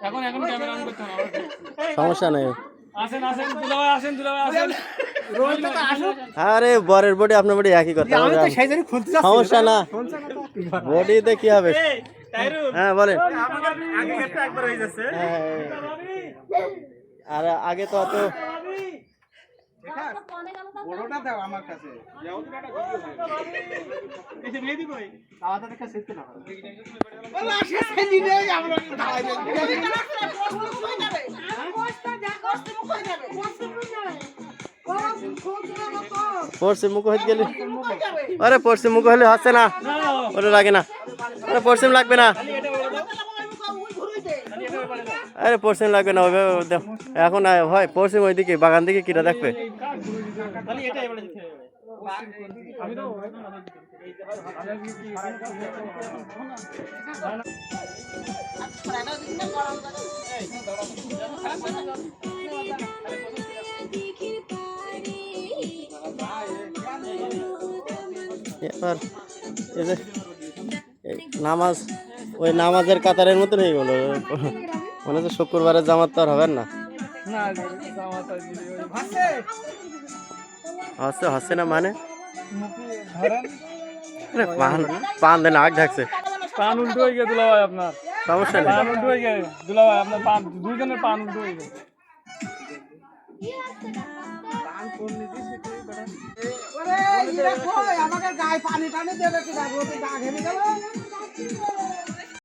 এখন এখন camera on করতে হবে। সমস্যা নেই। আসেন আসেন দুলাভাই আসেন দুলাভাই আসেন। রোহিতটা তো আসুক। আরে বরের বডি আপনার বডি একই কথা। আমি তো সেই জন্য খুলতে যাচ্ছি। সমস্যা না, বডিতে কি হবে? এই তাইরু হ্যাঁ বলেন। আমাকে আগে একটা একবার হয়ে যাচ্ছে। আর আগে তো অত বড়টা দাও আমার কাছে। এই যে মেহেদি কই? দাওয়াটা দেখা শিখতে না। বল আসে সেলি নেই আমরা দাওয়াই দেব। পশ্চিম মুখ হয়ে গেলি। আরে পশ্চিম মুখ হলে হচ্ছে না, ওটা লাগে না। আরে পশ্চিম লাগবে না, আরে পশ্চিম লাগবে না। এখন হয় পশ্চিম ওইদিকে বাগান দিকে কিটা দেখবে। খালি এটা এবারে দিতে হবে। আমি তো এবার এই যে এই নামাজ, ওই নামাজের কাতারের মতন হয়ে গেল। মনে হচ্ছে শুক্রবারের জামাত তো আর হবেন না। না জামাতা দিলে ওই হচ্ছে হচ্ছে না মানে মুখে ধরেন আরে পান পান দেন আগ ঢাকছে। পান উল্টো হয়ে গেছে দুলাভাই আপনার। সমস্যা নেই। পান উল্টো হয়ে গেছে দুলাভাই আপনার পান দুইজনের পান উল্টো হয়ে গেছে। ওরে ইরা কই আমাকে গায়ে পানি টানি দেবে কি না? রোদে গা ঘেমে গেল।